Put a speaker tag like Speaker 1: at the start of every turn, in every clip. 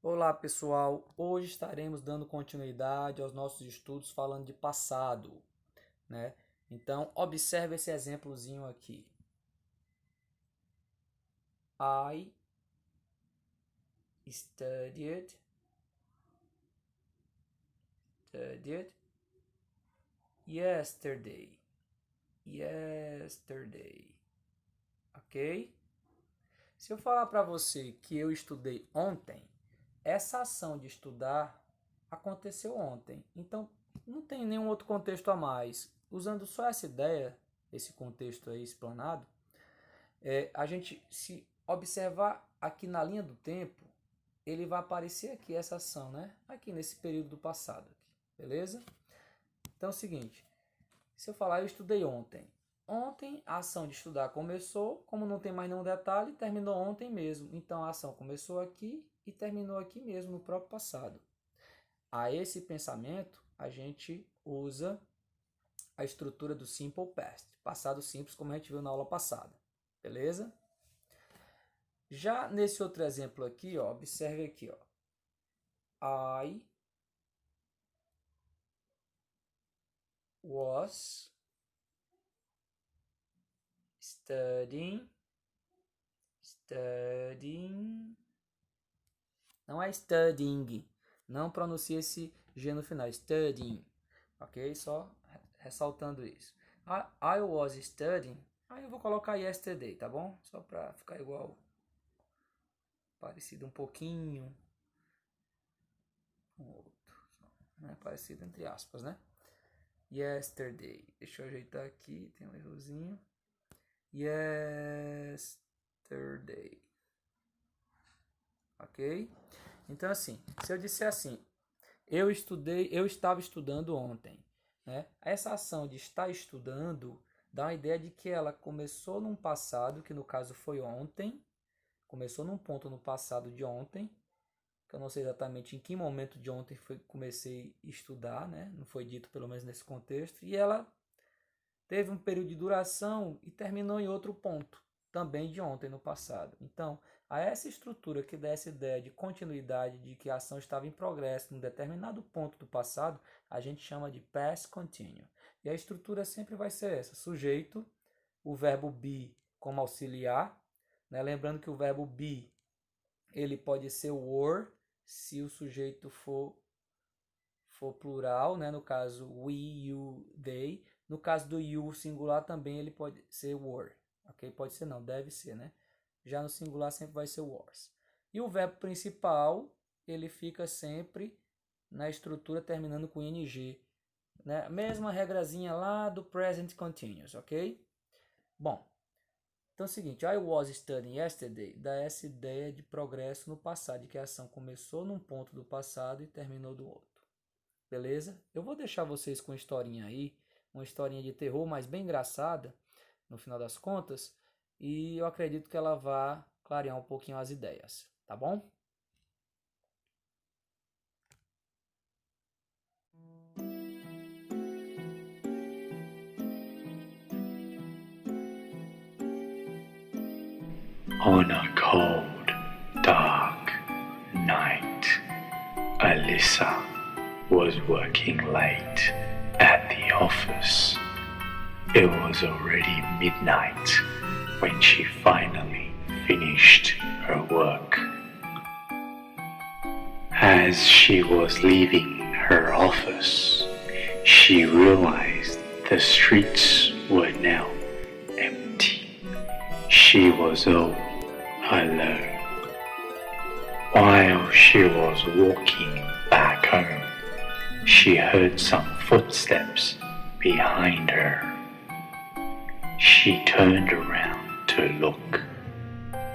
Speaker 1: Olá pessoal, hoje estaremos dando continuidade aos nossos estudos falando de passado, né? Então observe esse exemplozinho aqui. I studied yesterday. Ok? Se eu falar para você que eu estudei ontem, essa ação de estudar aconteceu ontem. Então, não tem nenhum outro contexto a mais. Usando só essa ideia, esse contexto aí explanado, a gente, se observar aqui na linha do tempo, ele vai aparecer aqui essa ação, né? Aqui nesse período do passado. Beleza? Então é o seguinte, se eu falar eu estudei ontem. Ontem a ação de estudar começou, como não tem mais nenhum detalhe, terminou ontem mesmo. Então a ação começou aqui e terminou aqui mesmo, no próprio passado. A esse pensamento, a gente usa a estrutura do Simple Past, passado simples, como a gente viu na aula passada. Beleza? Já nesse outro exemplo aqui, ó, observe aqui, ó. I was studying. Não é studying. Não pronuncie esse G no final. Studying. Ok? Só ressaltando isso. I was studying. Aí eu vou colocar yesterday, tá bom? Só para ficar igual. Parecido um pouquinho com o outro. Né? Parecido entre aspas, né? Yesterday. Deixa eu ajeitar aqui. Tem um errozinho. Yesterday. Ok? Então assim, se eu disser assim, eu estava estudando ontem, né? Essa ação de estar estudando dá uma ideia de que ela começou num passado, que no caso foi ontem, começou num ponto no passado de ontem, que eu não sei exatamente em que momento de ontem comecei a estudar, né? Não foi dito pelo menos nesse contexto, e ela teve um período de duração e terminou em outro ponto, também de ontem no passado. Então, a essa estrutura que dá essa ideia de continuidade, de que a ação estava em progresso em um determinado ponto do passado, a gente chama de past continue. E a estrutura sempre vai ser essa: sujeito, o verbo be como auxiliar, né? Lembrando que o verbo be ele pode ser were, se o sujeito for plural, né? No caso we, you, they. No caso do you singular também ele pode ser were, ok? Pode ser não, deve ser, né? Já no singular sempre vai ser was. E o verbo principal, ele fica sempre na estrutura terminando com ing, né? Mesma regrazinha lá do present continuous, ok? Bom, então é o seguinte, I was studying yesterday dá essa ideia de progresso no passado, de que a ação começou num ponto do passado e terminou do outro. Beleza? Eu vou deixar vocês com uma historinha aí, uma historinha de terror, mas bem engraçada, no final das contas, e eu acredito que ela vá clarear um pouquinho as ideias, tá bom?
Speaker 2: On a cold, dark night, Alyssa was working late at the office. It was already midnight when she finally finished her work. As she was leaving her office, she realized the streets were now empty. She was all alone. While she was walking back home, she heard some footsteps behind her. She turned around to look,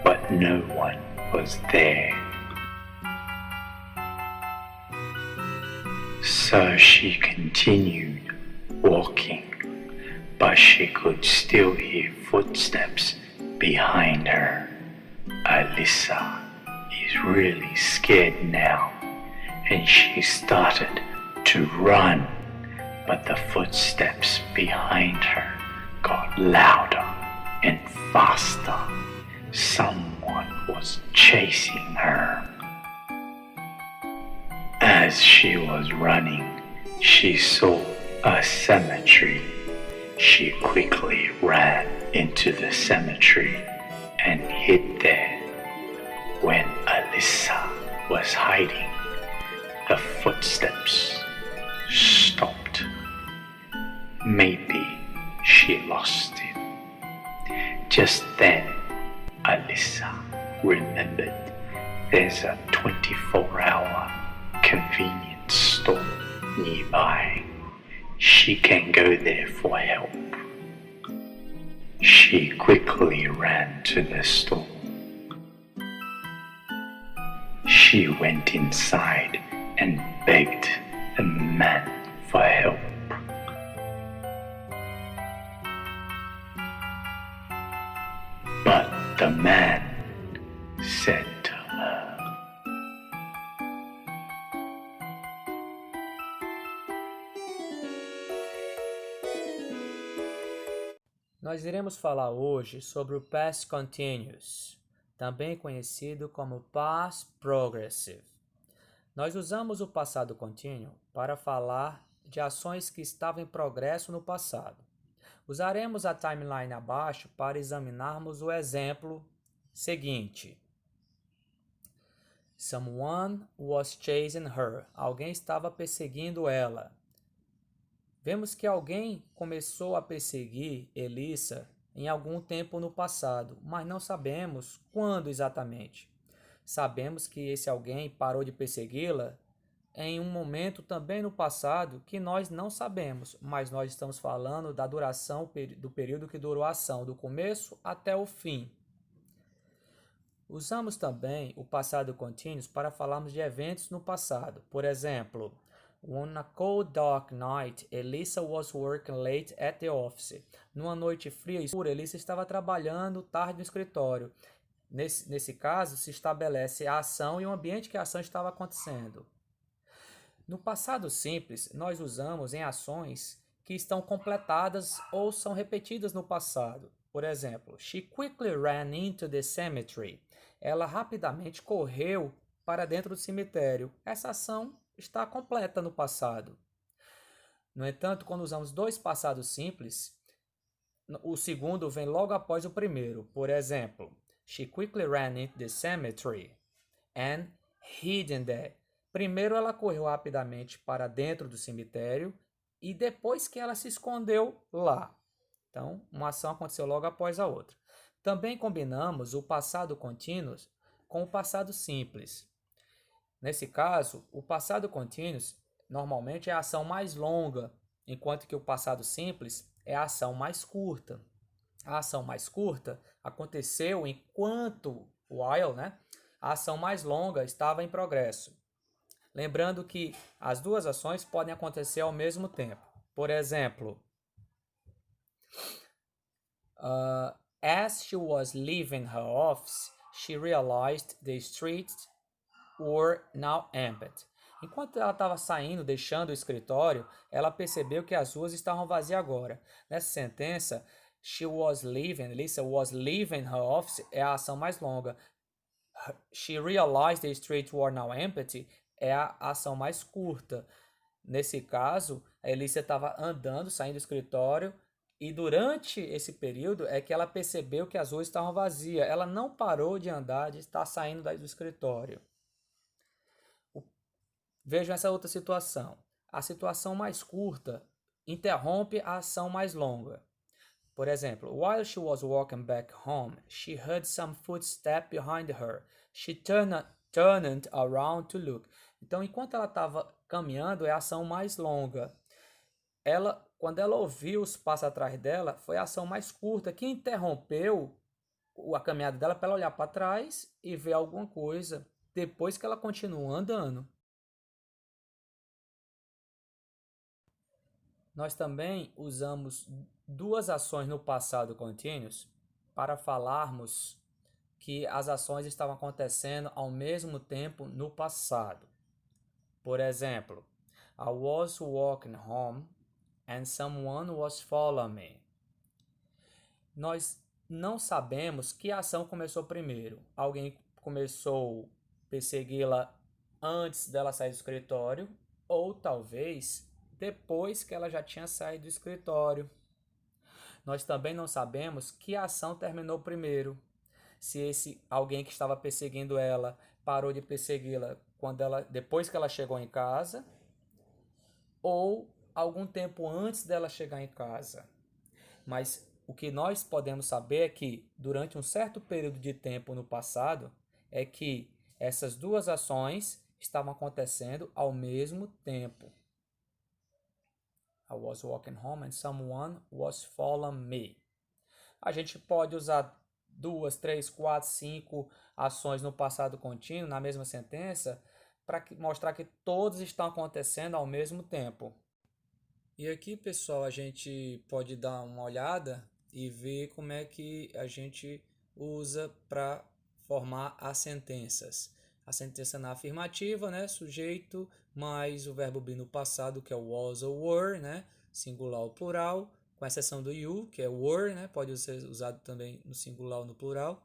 Speaker 2: but no one was there. So she continued walking, but she could still hear footsteps behind her. Alyssa is really scared now, and she started to run, but the footsteps behind her got louder and faster. Someone was chasing her. As she was running, she saw a cemetery. She quickly ran into the cemetery and hid there. When Alyssa was hiding, the footsteps stopped. Maybe she lost it. Just then, Alyssa remembered there's a 24-hour convenience store nearby. She can go there for help. She quickly ran to the store. She went inside and begged the man for help. But the man said to her,
Speaker 1: Nós iremos falar hoje sobre o Past Continuous, também conhecido como Past Progressive. Nós usamos o passado contínuo para falar de ações que estavam em progresso no passado. Usaremos a timeline abaixo para examinarmos o exemplo seguinte. Someone was chasing her. Alguém estava perseguindo ela. Vemos que alguém começou a perseguir Elissa em algum tempo no passado, mas não sabemos quando exatamente. Sabemos que esse alguém parou de persegui-la em um momento também no passado que nós não sabemos, mas nós estamos falando da duração do período que durou a ação, do começo até o fim. Usamos também o passado contínuo para falarmos de eventos no passado. Por exemplo, on a cold dark night, Elissa was working late at the office. Numa noite fria e escura, Elissa estava trabalhando tarde no escritório. Nesse caso, se estabelece a ação e o ambiente que a ação estava acontecendo. No passado simples, nós usamos em ações que estão completadas ou são repetidas no passado. Por exemplo, she quickly ran into the cemetery. Ela rapidamente correu para dentro do cemitério. Essa ação está completa no passado. No entanto, quando usamos dois passados simples, o segundo vem logo após o primeiro. Por exemplo, she quickly ran into the cemetery and hid in there. Primeiro ela correu rapidamente para dentro do cemitério e depois que ela se escondeu lá. Então, uma ação aconteceu logo após a outra. Também combinamos o passado contínuo com o passado simples. Nesse caso, o passado contínuo normalmente é a ação mais longa, enquanto que o passado simples é a ação mais curta. A ação mais curta aconteceu enquanto, a ação mais longa estava em progresso. Lembrando que as duas ações podem acontecer ao mesmo tempo. Por exemplo, as she was leaving her office, she realized the streets were now empty. Enquanto ela estava saindo, deixando o escritório, ela percebeu que as ruas estavam vazias agora. Nessa sentença, Lisa was leaving her office é a ação mais longa. She realized the streets were now empty é a ação mais curta. Nesse caso, a Elissa estava andando, saindo do escritório, e durante esse período é que ela percebeu que as ruas estavam vazias. Ela não parou de andar, de estar saindo do escritório. Vejam essa outra situação. A situação mais curta interrompe a ação mais longa. Por exemplo, while she was walking back home, she heard some footsteps behind her. She turned around to look. Então, enquanto ela estava caminhando, é a ação mais longa. Quando ela ouviu os passos atrás dela, foi a ação mais curta, que interrompeu a caminhada dela para ela olhar para trás e ver alguma coisa, depois que ela continuou andando. Nós também usamos duas ações no passado contínuo para falarmos que as ações estavam acontecendo ao mesmo tempo no passado. Por exemplo, I was walking home and someone was following me. Nós não sabemos que ação começou primeiro. Alguém começou a persegui-la antes dela sair do escritório ou talvez depois que ela já tinha saído do escritório. Nós também não sabemos que ação terminou primeiro. Se esse alguém que estava perseguindo ela parou de persegui-la depois que ela chegou em casa ou algum tempo antes dela chegar em casa. Mas o que nós podemos saber é que durante um certo período de tempo no passado é que essas duas ações estavam acontecendo ao mesmo tempo. I was walking home and someone was following me. A gente pode usar 2, 3, 4, 5 ações no passado contínuo, na mesma sentença, para mostrar que todos estão acontecendo ao mesmo tempo. E aqui, pessoal, a gente pode dar uma olhada e ver como é que a gente usa para formar as sentenças. A sentença na afirmativa, né, sujeito mais o verbo be no passado, que é o was ou were, né, singular ou plural, com exceção do you, que é were, né, pode ser usado também no singular ou no plural,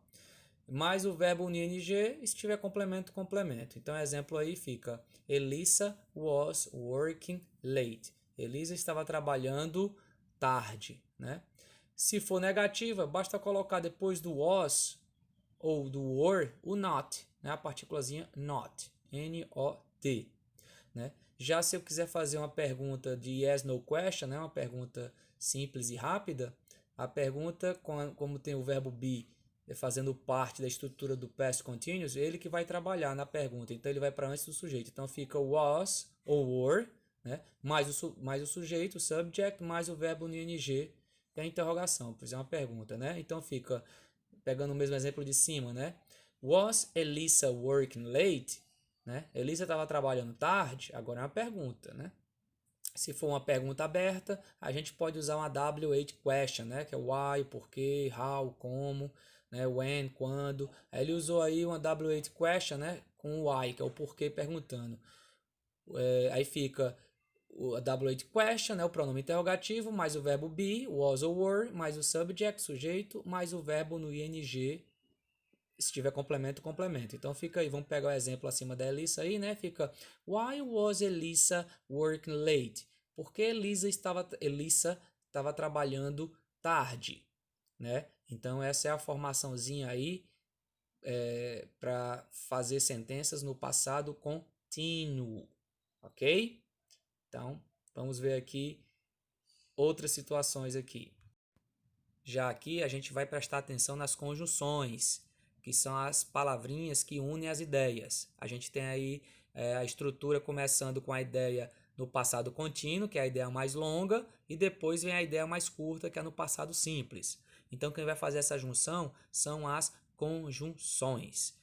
Speaker 1: mais o verbo no ing, se tiver complemento, complemento. Então, exemplo aí fica, Elisa was working late. Elisa estava trabalhando tarde, né? Se for negativa, basta colocar depois do was ou do were o not, né? A partículazinha not, N-O-T, né? Já se eu quiser fazer uma pergunta de yes, no question, né? Uma pergunta simples e rápida, a pergunta, como tem o verbo be fazendo parte da estrutura do past continuous, ele que vai trabalhar na pergunta, então ele vai para antes do sujeito. Então fica was ou were, né? mais o sujeito, o subject, mais o verbo no ing, que é a interrogação, pois é uma pergunta, né? Então fica, pegando o mesmo exemplo de cima, né? Was Elisa working late? Né? Elisa estava trabalhando tarde? Agora é uma pergunta, né? Se for uma pergunta aberta, a gente pode usar uma WH question, né? Que é why, porquê, how, como, né? When, quando. Aí ele usou aí uma WH question, né? Com why, que é o porquê perguntando. Aí fica a WH question, né, o pronome interrogativo, mais o verbo be, was ou were, mais o subject, sujeito, mais o verbo no ing, se tiver complemento, complemento. Então fica aí, vamos pegar o exemplo acima da Elisa aí, né? Fica, why was Elisa working late? Porque Elisa estava trabalhando tarde, né? Então essa é a formaçãozinha aí para fazer sentenças no passado contínuo, ok? Então, vamos ver aqui outras situações aqui. Já aqui a gente vai prestar atenção nas conjunções, que são as palavrinhas que unem as ideias. A gente tem aí a estrutura começando com a ideia no passado contínuo, que é a ideia mais longa, e depois vem a ideia mais curta, que é no passado simples. Então, quem vai fazer essa junção são as conjunções.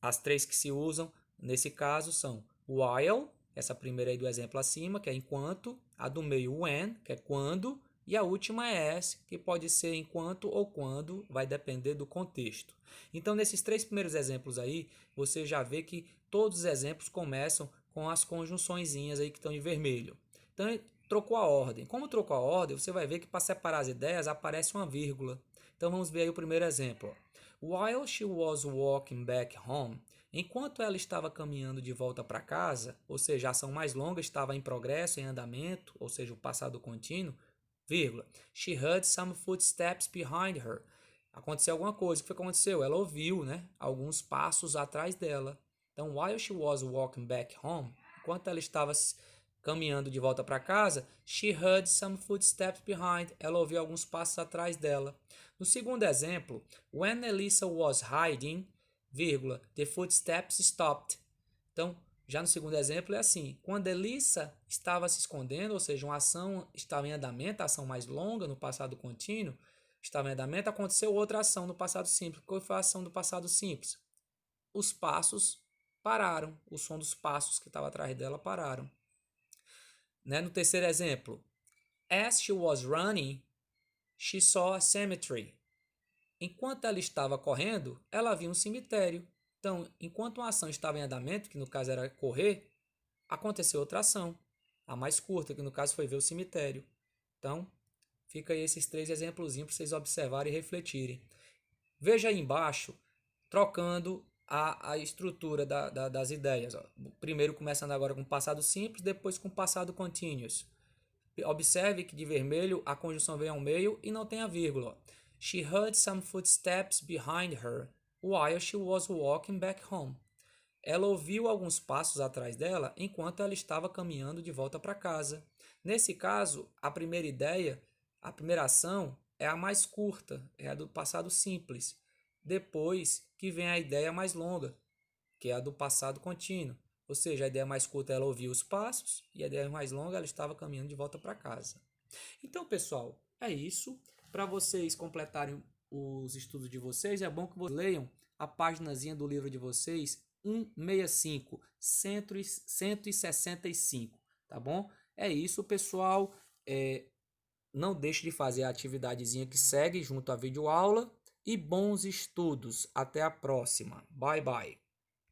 Speaker 1: As três que se usam nesse caso são while, essa primeira aí do exemplo acima, que é enquanto, a do meio when, que é quando, e a última é as, que pode ser enquanto ou quando, vai depender do contexto. Então, nesses três primeiros exemplos aí, você já vê que todos os exemplos começam com as conjunçõezinhas aí que estão em vermelho. Então, trocou a ordem. Como trocou a ordem, você vai ver que para separar as ideias aparece uma vírgula. Então, vamos ver aí o primeiro exemplo. While she was walking back home, enquanto ela estava caminhando de volta para casa, ou seja, a ação mais longa estava em progresso, em andamento, ou seja, o passado contínuo, vírgula, she heard some footsteps behind her. Aconteceu alguma coisa. O que aconteceu? Ela ouviu, né, alguns passos atrás dela. Então, while she was walking back home, enquanto ela estava caminhando de volta para casa, she heard some footsteps behind. Ela ouviu alguns passos atrás dela. No segundo exemplo, when Elisa was hiding, vírgula, the footsteps stopped. Então, já no segundo exemplo é assim, quando Elisa estava se escondendo, ou seja, uma ação estava em andamento, a ação mais longa no passado contínuo, estava em andamento, aconteceu outra ação no passado simples. Qual foi a ação do passado simples? Os passos pararam, o som dos passos que estava atrás dela pararam. Né? No terceiro exemplo, as she was running, she saw a cemetery. Enquanto ela estava correndo, ela viu um cemitério. Então, enquanto uma ação estava em andamento, que no caso era correr, aconteceu outra ação. A mais curta, que no caso foi ver o cemitério. Então, fica aí esses três exemplozinhos para vocês observarem e refletirem. Veja aí embaixo, trocando a estrutura das ideias. Ó. Primeiro começando agora com passado simples, depois com passado continuous. Observe que de vermelho a conjunção vem ao meio e não tem a vírgula. She heard some footsteps behind her while she was walking back home. Ela ouviu alguns passos atrás dela enquanto ela estava caminhando de volta para casa. Nesse caso, a primeira ideia, a primeira ação é a mais curta, é a do passado simples. Depois que vem a ideia mais longa, que é a do passado contínuo. Ou seja, a ideia mais curta ela ouviu os passos e a ideia mais longa ela estava caminhando de volta para casa. Então, pessoal, é isso. Para vocês completarem os estudos de vocês, é bom que vocês leiam a paginazinha do livro de vocês, 165, 165, tá bom? É isso, pessoal. Não deixe de fazer a atividadezinha que segue junto à videoaula e bons estudos. Até a próxima. Bye, bye.